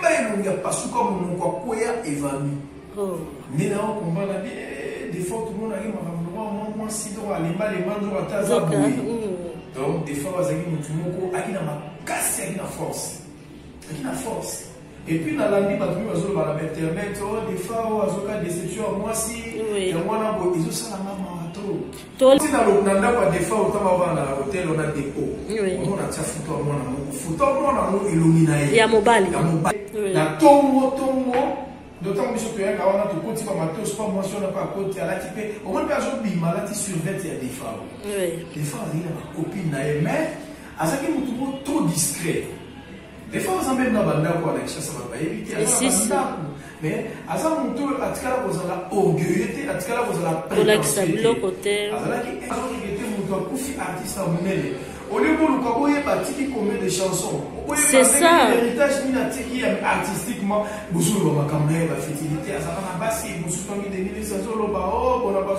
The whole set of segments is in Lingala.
keba elongi pasuka monoko akoya evami mais na combat na des fois tout le monde arrive moi si do alimba les manzo ataza boui donc des fois azaki mutu moko akina makasi akina force et puis dans la vie battu bazo ba na internet des fois azoka déception moi si et moi na bo izo sala mama to si na lo nanda kwa des fois otama ba na hôtel on a dépôt on a tia photo mona mo illumina ya mobali na tongo d'autant que je peux dire qu'on a tout côté comme matos pas mention pas côté à la type au moins personne bima là tu surveille il y a des femmes des femmes il y a ma copine mais à ça qui nous trop discret des fois on même dans banda quoi avec ça va pas éviter mais à ça mon tour à tkala vous la orgueilleté à tkala vous la prétention à ça qui était mon tour kufi artiste à mener au lieu de nous bâtir combien de chansons c'est ça l'héritage artistiquement vous ma caméra la fertilité à ça va passer vous soutenez des milliers de solo on a pas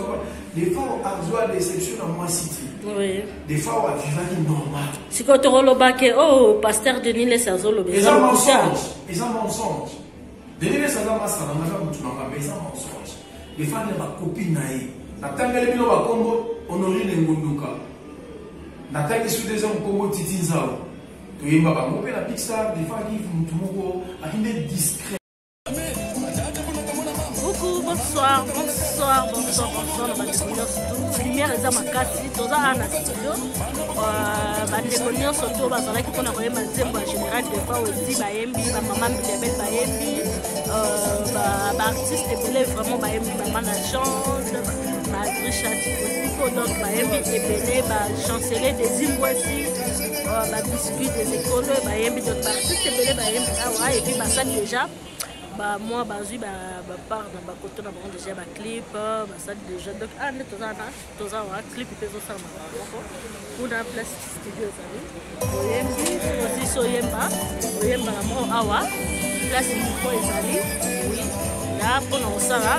des fois on a déception dans moi city des fois on a vivre normal si quand on le oh pasteur Denis les Sazolo ils ont mensonge Denis les Sazolo ça n'a pas tout mais ils ont mensonge des fois les copines naï la tangale bino ba kombo honorine ngunduka nataki sous des hommes comme Titi Nzao. Tu es ma bango pe la Pixar des fois qui font tout moko akinde discret. Beaucoup bonsoir lumière eza makasi toza ana studio bandeko nyonso to bazalaki mpona koyemba nzembo ya général de fois aussi bayembi bamama mbelebel bayembi baartiste ebele vraiment bayembi bamana chance badrisha tikotipo donc bayembi ebele bachancelier des imbwesi babiscuit des écoles bayembi donc baartiste ebele bayembi awa et puis basali déjà moi bazui part dans ba côté na bango déjà ba clip basali déjà donc ande toza wa clip peso ça mako kuna place studio zali oyembi aussi soyemba na mo awa place miko ezali oui là pour na osala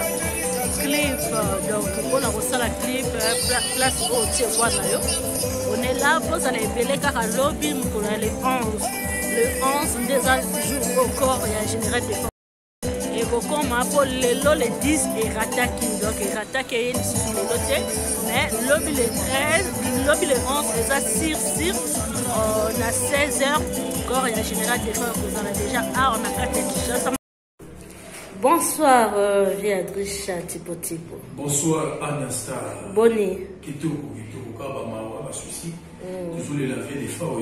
clip donc pour na osala clip place au tie kwa na yo on est là pour ça ebele kaka lobby pour le 11 des jours au corps et en général des comme Paul le 10 et rataki donc rataki est ici le loté mais lobby le 13 lobby le 11 les assir on a 16h encore et en général des fois on a déjà on a 4 t-shirts. Bonsoir Viadricha Tipo. Bonsoir Anasta. Bonne. Kitoko kaba mawa basusi. Toujours les laver des fois au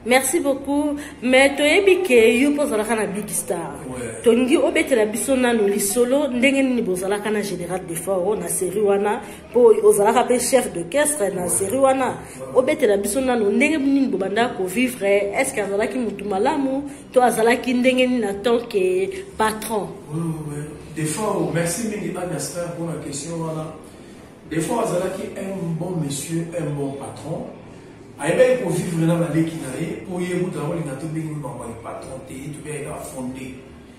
Merci beaucoup. Mais tu es que you pose la big star. Tongi obete la bisona no lisolo ndenge ni bozala kana général de fois na série wana po ozala ka chef d'orchestre na série wana obete la bisona no ndenge ni bobanda ko vivre est-ce que azala ki mutu malamu to azala ki ndenge ni na tant que patron. Des fois merci mingi Agnasta pour la question wana. Des fois azala ki un bon monsieur, un bon patron. Aïe pour vivre dans la l'équinaïe, pour y avoir travail dans tout le monde, patron, tu es fondé.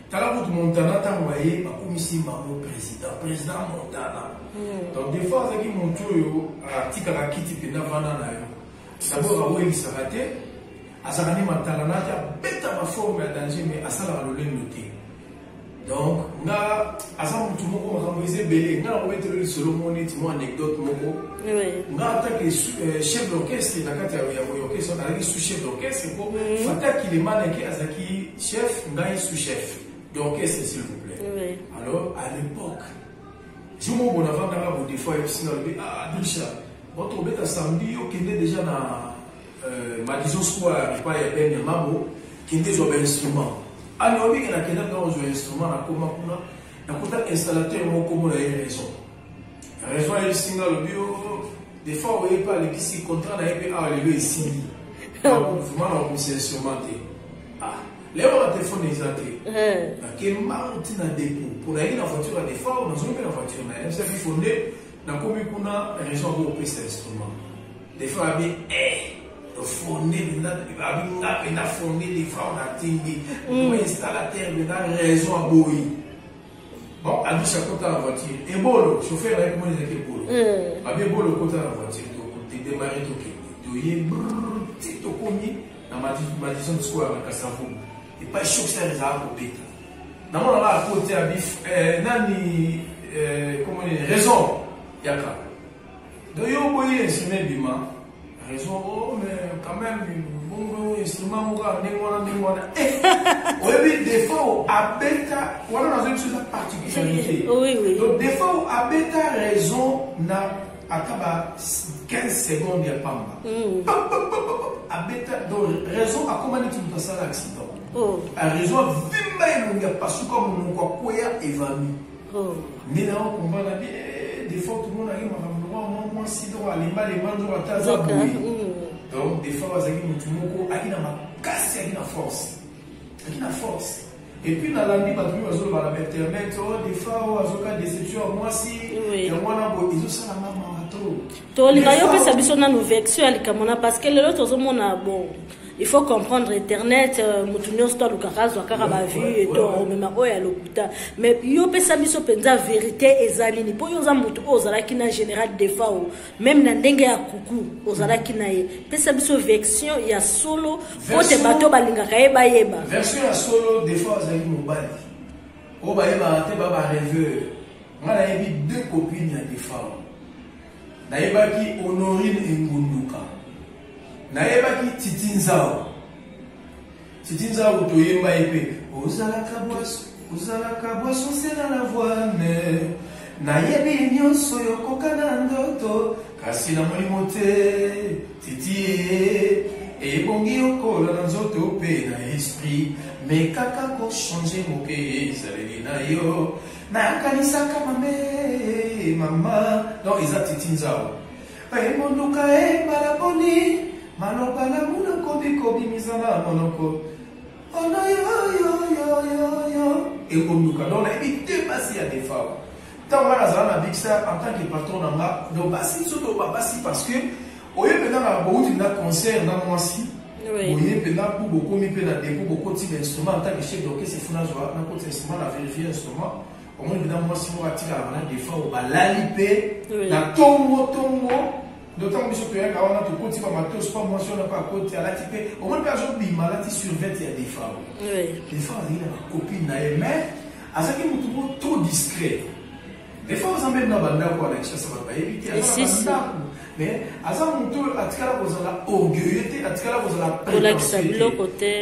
Tu as votre Montana, tu as envoyé ma commission, mon président Montana. Donc des fois, avec mon tour, à Tikara Kiti, tu as d'abord, à où il s'est raté, à Sarani Matalana, tu as bête à ma forme à danger, mais à ça, la noté. Donc, nga asam tout le monde m'a renvoyé belé, nga on va être le solo monnaie, tu m'as anecdote moko. Nga en tant que chef d'orchestre, la carte ya orchestre, on a dit sous-chef d'orchestre, pour fata qui les mannequins azaki chef, nga est sous-chef d'orchestre s'il vous plaît. Alors à l'époque, je m'en bon avant d'avoir des fois sinon Drisha, votre bête à samedi, yo qui est déjà na Madison Square, pas ya ben mabo, qui est sur instrument. Alors, il y a un instrument à installateur comme raison. La raison est signal bio. Des fois, on ne pas les contrats les ici. Vraiment, on peut s'instrumenter. Les téléphones les entrées. Quel martin à dépôt. Pour aller dans la voiture, des fois, on a besoin de la voiture. Mais ça fait fondé dans la raison pour cet instrument. Des fois, il y a fondé, il a fondé des fois, on a tingé, on a installateur, on a raison à bouillir. Bon, à chaque côté de la voiture. Et bon, chauffeur, comment il est bolo. À bien bon, le côté de la voiture, tu démarres tout. Tu es brrrr, tu es commis dans ma Madison Square à Kassafou. et pas choc ça les a bêta na mona la côté à bif nani comment dire raison yaka donc yo boye instrument bima raison oh mais quand même bon instrument moka ningona oui des fois à bêta voilà dans une chose particularité oui donc des fois à bêta raison na akaba 15 secondes ya pamba à bêta donc raison a comment tu peux passer l'accident a raison vimba ilunga pasuka mungu kwa koya evami mais là on comprend la vie des fois tout le monde arrive moi si donc alimba les manjo ataza boui donc des fois azaki mutu moko akina makasi akina force et puis dans la vie battu bazo ba la internet des fois azoka déception moi si et moi na bo izo sala mama to linga yo pesa biso na no vexio alikamona parce que lelo tozomona bon il faut comprendre internet mutunyo sto lukakazo akaka ba vie et to mema oya lokuta mais yo pesa biso penza vérité ezalini po yo za mutu ozala kina général des fois même na ndenge ya kuku ozala kina ye pesa biso vexio ya solo pote bato balinga kayeba yeba version ya solo des fois azali mobile o ba yeba te ba rêveur ngala yebi deux copines ya des fois naebaki Honorine Ngunduka naebaki Titinzao toyemba epe ozalaka boisson c'est dans la voine nayebi nyonso yokoka na ndoto kasi na molimo te titi ebongi okola na nzoto pe na esprit mais kaka kochange moke ezaleli na yo nakanisaka mama donc eza Titinzao emonduka balaboni maloba na muna kobimisa na monoko ono yo emonduka donc nayebi te basi ya defa ntango wana azala na Big Star en tant que patron na nga donc basi soto babasi parce que oye mpenza na bouti na concert na mwasi oye mpenza mpo bokomi mpe na depo bokoti instrument en tant que chef d'orchestre funa zwa na koti instrument na vérifier instrument au moins évidemment moi si on attire à des fois au balali na tombo d'autant que je peux avoir un autre côté comme matos pas moi si on n'a pas côté à la type au moins personne bi maladie sur 20 il y a des femmes des fois il y a ma copine na mais à ça qui me trop discret des fois vous en même na banda quoi avec ça va pas éviter mais à ça mon tour atikala vous la orgueilleté atikala vous la prétentiosité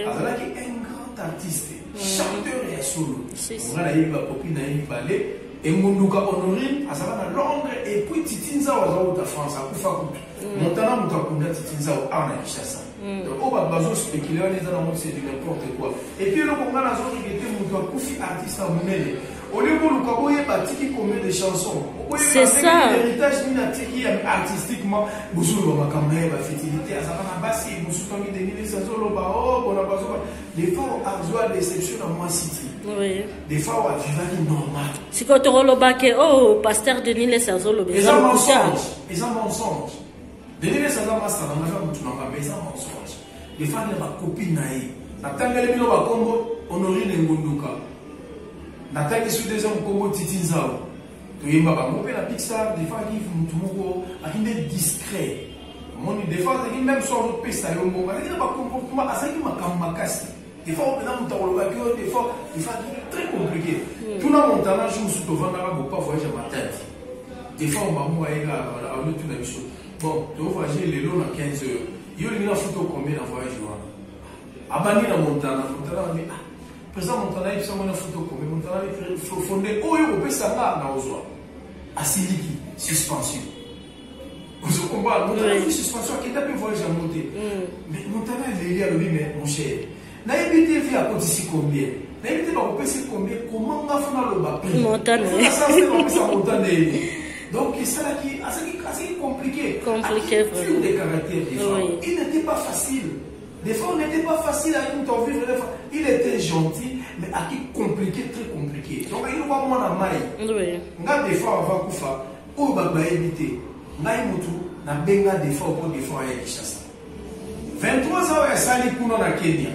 à ça qui est un grand artiste chanteur et solo on a eu ma copine na une ballet et Munduka Honorine azala na Londres et puis Titinzao azala de France akufa kutu montana mutakunda Titinzao ana Kinshasa donc on va bazo spéculer on est dans le monde c'est du n'importe quoi et puis le Congo na zone qui était Munduka kufi artiste à Munele au lieu de Lukaboye batiki combien de chansons c'est ça l'héritage minatiki artistiquement buzulu makambe ba fertilité azala na basi musukangi de nile sazolo ba oh bona bazo des fois azwa déception à moi city des fois on vivait normal si quand on relobake oh pasteur Denis les sazolo ils ont mensonge Denis les sazolo masa na maja mutu na mais ils ont mensonge des fois les ba copine naï na tangele bino ba Kongo Honorine Ngunduka na tangi sur des hommes Kongo Titinzao to yemba ba mo pe na Big Star des fois qui mutu moko akinde discret moni des fois même sur notre pesta yo mo ba comportement asaki makamakasi des fois on a mon temps des fois très compliqué tout le monde a jour sous devant la pas voyager ma tête des fois on va mourir à une tout la chose bon tu voyager les lots à 15 heures il y a une photo combien de voyage abandonné la montagne mais présent montana il s'en une photo combien montana il faut fonder oh yo peut ça là na ozwa asiliki suspension vous comprenez montana une suspension qui t'a pu voyager monter mais montana il est là lui mais mon cher na évité via côté combien na évité ba kopesa combien comment nga fona loba prix montagne ça c'est comme ça montagne donc c'est ça qui assez compliqué vraiment des caractères différents il n'était pas facile des fois on n'était pas facile à une temps vivre il était gentil mais à qui compliqué très compliqué donc il va moi na mai nga des fois avant kufa o ba éviter ngai mutu na benga des fois pour des fois ya Kinshasa 23 ans ya sali kuna na Kenya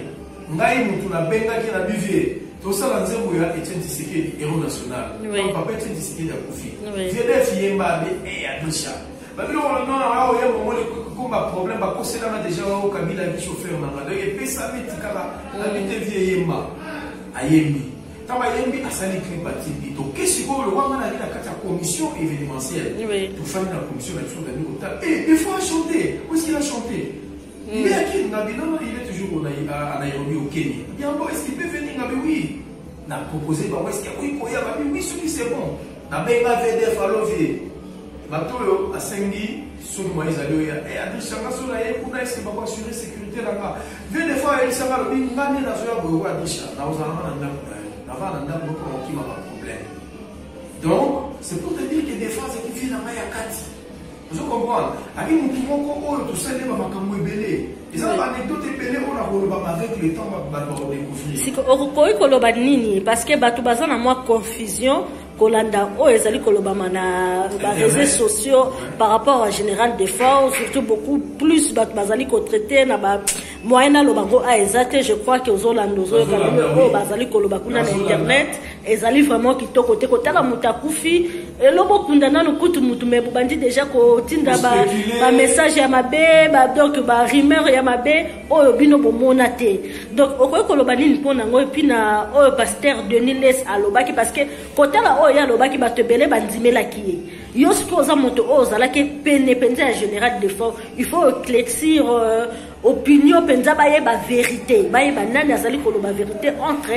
ngai mutu na benga ki na bivier to sala nzembo ya Etienne Tshisekedi héros national papa Etienne Tshisekedi akufi vieux fiemba be e adisha Babilo on a un comme un problème parce que c'est là déjà au Kabila qui chauffeur na donc et puis ça met kala habite vieillement ayemi tama yembi asali clipati to qu'est-ce que le roi na la commission événementielle pour faire la commission de et il faut chanter aussi il a chanté il est qui il est toujours à Nairobi au Kenya bien bon est-ce qu'il peut venir oui n'a proposé bah est-ce qu'il oui koya bah oui ce qui c'est bon na benga VDF alovier Batoyo a sengi sur moi ils allaient et a dit changa sur la kuna est-ce que va assurer sécurité là-bas vu des fois il s'en va le ngani na zoya bo wa disha na uzana na va na ndambo ko qui m'a pas problème donc c'est pour te dire que des fois c'est qui fait la maya kati vous comprenez aki mutu moko oyo to sele ba makambo ebele ils ont anecdote ebele on a roloba avec le temps ba découvrir si ko koloba nini parce que batu bazana moi confusion Kolanda o ezali kolobama na réseaux sociaux par rapport à Général des Forces surtout beaucoup plus bazali ko traiter na ba moyena lobango a ezate je crois que ozolando zo o bazali koloba kuna na internet ezali vraiment kitoko te kotala mutakufi elobo kundana no kutu mutu me bandi déjà ko tinda ba message ya mabe ba donc ba rumeur ya mabe oyo bino bomona te donc okoy koloba nini pona ngo epi na oyo pasteur Denis Les alobaki parce que kotala ya lobaki batebele bandimela kiye yo siko za moto ozala ke pene penza ya Général des Forces il faut éclaircir opinion penza baye ba vérité baye ba nani azali koloba vérité entre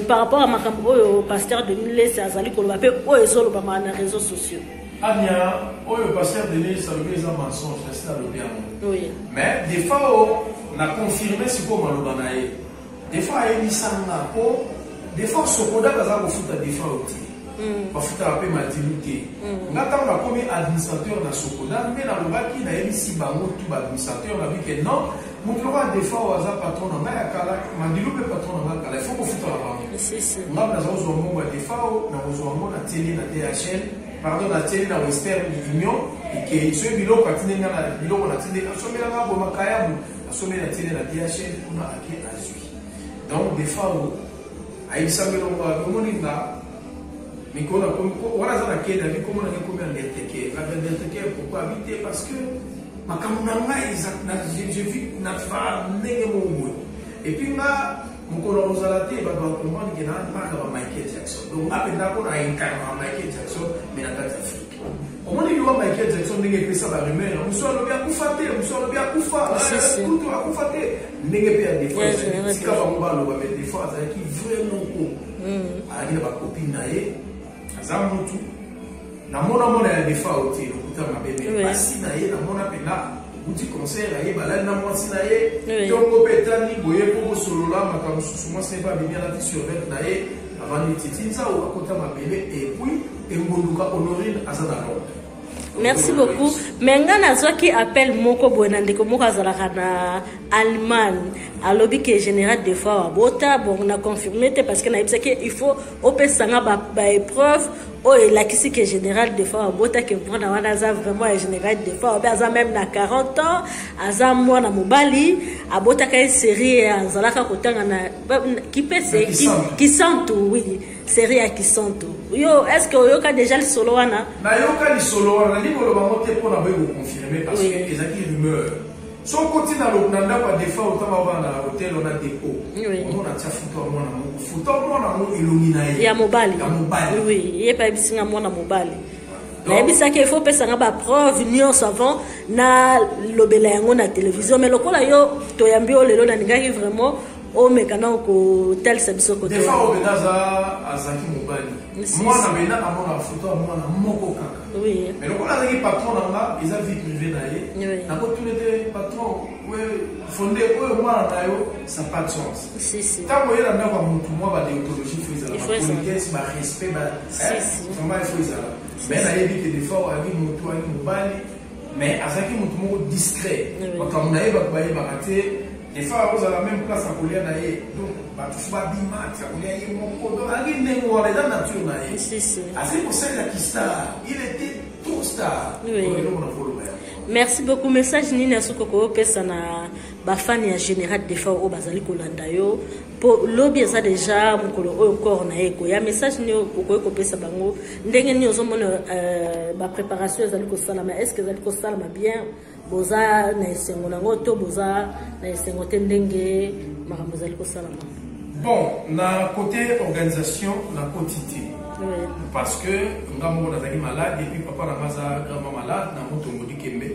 par rapport à makambo oyo pasteur Denis Les azali koloba pe oyo ezoloba na réseaux sociaux Anya oyo pasteur Denis ça le des mensonges c'est ça le bien oui mais des fois on a confirmé ce qu'on maloba nae des fois il sanga ko des fois sokoda kaza ko futa des fois oti bafuta ape matilute ngata on a comme administrateur na sokoda mais na lobaki na yebisi bango tout administrateur na bi que non mutlora des fois waza patron na ya kala mandilu pe patron na kala il faut ko futa la bango ngam na zo zo mo des fois na zo mo na télé na DHL pardon na télé na Western Union et que ce bilo katine na bilo na télé asomela ngabo makayabu asomela télé na DHL kuna ake azui donc des fois aïsambelo ngwa komuninga mikona wala za nakenda bikomo na komia ndeteke la ndeteke pourquoi habiter parce que makamuna ngai na je vis na fa nenge mo et puis nga mukolo ozalate ba comprendre que na marka ba Michael Jackson donc apenda ko na incarna Michael Jackson mais na tata Afrique omoni yo Michael Jackson ndenge pesa ba rumeur musolo bia kufate musolo bia kufa kutu akufate ndenge pe ya défense sika ba mbalo ba défense qui vraiment ko ali ba copine nae azamutu na mona ya défense oti okuta mabebe basi nae na mona pena uti concert aye balali na mwasi nae tongo petani boye poko solola makamu susuma seba bimia la sur vert nae avant titinza ou akota mabebe et puis engonduka Honorine azana Londres. Merci beaucoup. Mengana Zoki appelle Moko Bonande Komoko Azalaka na Allemagne. Alobi que Général des Forces Bota, bon on a confirmé parce que il faut opesanga ba épreuve oh et là qui c'est que Général des Forces Bota que prendre vraiment un Général des Forces Aza même na 40 ans, Aza moi na Mobali, Abota ka série Azalaka kotanga na qui pèse qui sent oui, série qui sent yo est-ce que yo ka déjà le solo wana na yo ka le solo wana ni ko lo monter pour na ba confirmer parce que les acquis rumeur son côté dans le nanda pas des fois autant va na hôtel on a dépôt on a tia photo moi na mo illumina ya mobali oui il pas bisinga moi na mobali na bisa que il faut pesa nga preuve nion savant na lobela yango na télévision mais lokola yo to yambi o lelo na ngaki vraiment o mekana ko tel sabiso ko des fois o benaza azaki mobali moi na bena amona photo moi na moko kaka oui mais lokola azaki patron na nga ils a vie privée na ye na ko tous les patrons ouais fondé o moi na yo ça pas de sens si tant que na kwa mutu moi ba déontologie faut ça politesse ba respect ba vraiment il faut ça mais na yebi que des fois ali mutu ali mobali mais azaki mutu moko discret quand on a ba raté des fois vous avez la même place à Kolia naïe donc bah tu vas bima tu vas Kolia y mon donc ali nengo les dans nature naïe si assez pour ça la star il était trop star merci beaucoup message nini asukoko pesa na bafani ya général des fois au bazali kolanda yo po lobby eza déjà mukolo oyo corps na eko ya message ni okoye kopesa bango ndenge ni ozomona ba préparation ezali kosalama est-ce que ezali kosalama bien boza na esengo nango to boza na esengo te ndenge makambo ezali kosalama? Bon, na côté organisation na quotité. Oui. Parce que ngambo nazali malade et puis papa na maza grand malade na moto ngodi kembe.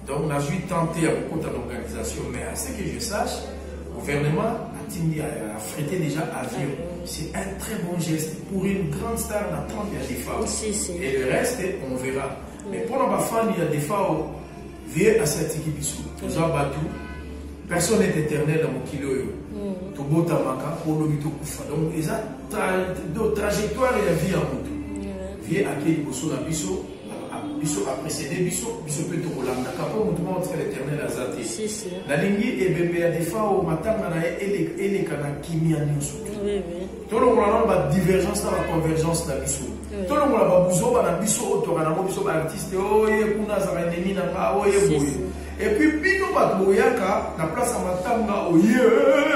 Donc, on a juste tenté à beaucoup d'organisation, mais à ce que je sache, le gouvernement a frété déjà avion. C'est un très bon geste pour une grande star dans 30 il y a des fois. Et le reste, on verra. Mais pour nos enfants, il y a des fois, vieux à cette équipe, nous avons battu. Personne n'est éternel dans mon kilo. Tout beau tamaka, pour le mito koufa. Donc, il y a d'autres trajectoires et la vie en moto. Vieux à qui il y a biso. Biso a précédé biso peut te rolanda kapo mutumo entre l'éternel azati la lingi et bébé a des fois au matin na ele kana kimia nyusu to lo ngona ba divergence na convergence na biso to lo ngona ba buzo ba na biso to kana biso ba artiste oye kuna za ennemi na nga oye boye et puis bino ba boyaka na place à matanga oye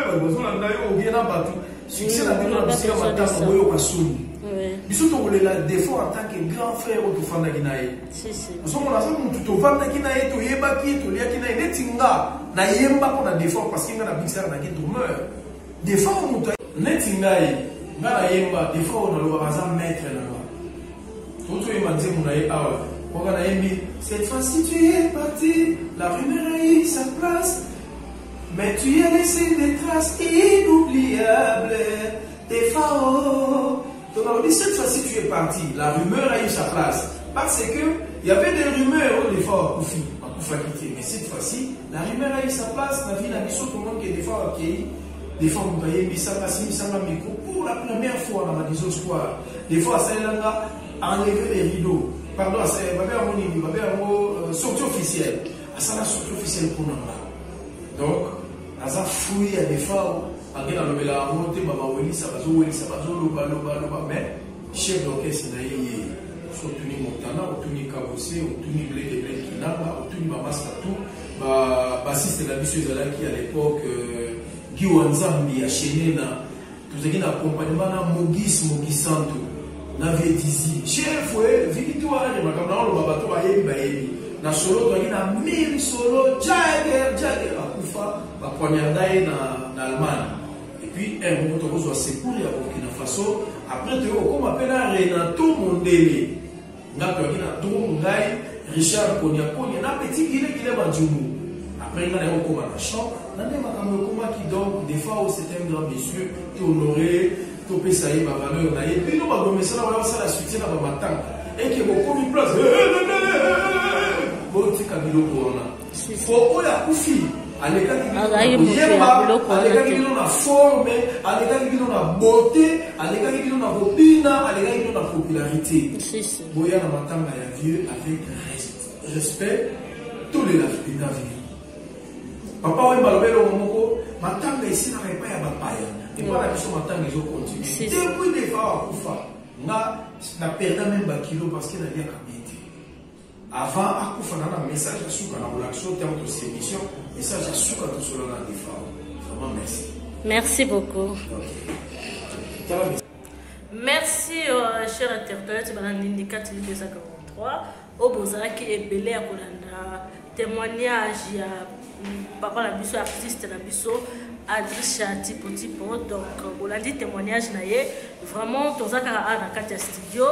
ba buzo na ndayo oye na batu succès na bino na biso matanga boye ko suni. Biso to la défaut en tant que grand frère au Tufanda Kinae. Si. Nous sommes là, nous tout Tufanda Kinae, to Yebaki, to Lia Kinae, Netinga, na Yemba pour la défense parce qu'il y a la bixer na qui tourneur. Défense nous Netinga, na Yemba, défense on a le bazar maître là. Tout le monde dit mon aïe, ah, on a aimé. Cette fois-ci tu es parti, la rumeur a eu sa place, mais tu as laissé des traces inoubliables. Défense. Donc on dit cette fois-ci tu es parti, la rumeur a eu sa place. Parce que il y avait des rumeurs des fois à Koufa quitter. Mais cette fois-ci, la rumeur a eu sa place. La vie n'a mis tout le monde qui est des fois accueilli. Des fois on voyait Missanga micro pour la première fois dans ma disons soir. Des fois ça l'a enlevé les rideaux. Pardon, c'est sortie officielle. Ça la sortie officielle pour nous. Donc, ça fouille à des fois. Mais chef d'orchestre Sotuni Montana, Otuni Kabose, Otuni Blé de Kinama, Otuni Mamastatou, bassiste de la Bissue Zalaki à l'époque, Guy Wanzambi, à Chénéna, tout ce qui est accompagnement à Mogis Santo, Navé Dizi, chef, victoire, et maintenant le babato a émi, na solo, il y a 1000 solo, Jagger, à Koufa, à Poignardaï en Allemagne. Puis un moment où on se pour à Burkina Faso, après tu comme appelle Renato Mondele, n'a pas dit na Tourungai, Richard Konyako, il y a un petit qui est Badjoumou. Après il y a un comme un chant, il y a un qui donc des fois c'est un grand monsieur, qui honoré, qui peut saillir ma valeur, et puis nous avons ça la suite dans ma matin, et qui est beaucoup de place. Bon, tu as vu le corona. Faut la coufi. Aleka qui na forme, aleka qui na beauté, aleka qui na copina, aleka qui na popularité. Boya na matanga ya vieux avec respect tous les lafina vie. Papa ouais balobelo moko, matanga ici na repa ya bapaya. Et pas la question matanga ils ont continué. Depuis des fois kufa, na perda même ba kilo parce qu'il a bien kabité. Avant, à un message à Souka, dans l'action, terme de cette émission, message à Souka, tout cela dans les femmes. Vraiment, merci. Merci beaucoup. Okay. Merci, chers internautes, dans l'indicateur 243, au Bozaki et Belé à Kolanda, témoignage, il y a papa la biso, artiste la biso, Adrisha Tipo. Donc, on a dit témoignage naïe, vraiment, dans un cas à la studio,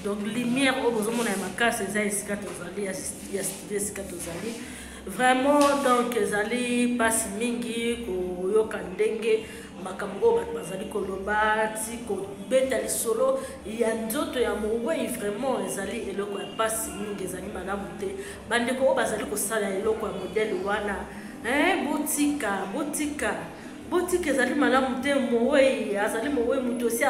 donc lumière au besoin de ma casse, c'est Esika Tozali. Vraiment, donc, Zali passe mingi, ko kandenge, makambo, bazali koloba, tiko, betali solo, il y a d'autres, il y a moué, vraiment, Zali, et le quoi passe mingi, Zali, madame, bandeko, bazali ko sala, et le quoi modèle, wana, boutique ezali malamu te mowe azali mowe mutosi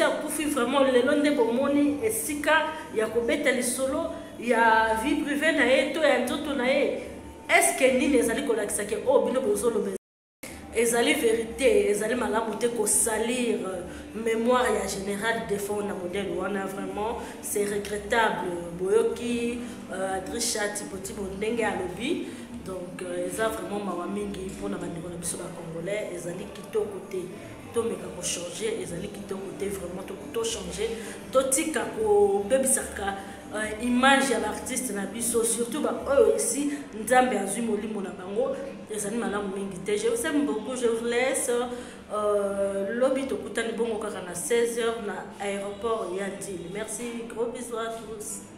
akufi vraiment lelo nde bomoni esika ya kobeta lisolo ya vie privée na ye to ya nzoto na ye est-ce que nini ezali kolakisa ke o bino bozoloba ezali vérité, ezali malamu te ko salir mémoire ya général défaut na modèle wana vraiment c'est regrettable boyoki Adrisha Tipoti ndenge alobi donc eza vraiment mawa mingi mpona bandeko na biso ba congolais ezali kitoko te to meka ko changer ezali kitoko te vraiment to changer to tika ko bebisaka image ya l'artiste na biso surtout ba oyo ici nzambe azui molimo na bango ezali malamu mingi te. Je vous aime beaucoup, je vous laisse lobby to kutani bongo kaka na 16h na aéroport Yandili. Merci, gros bisous à tous.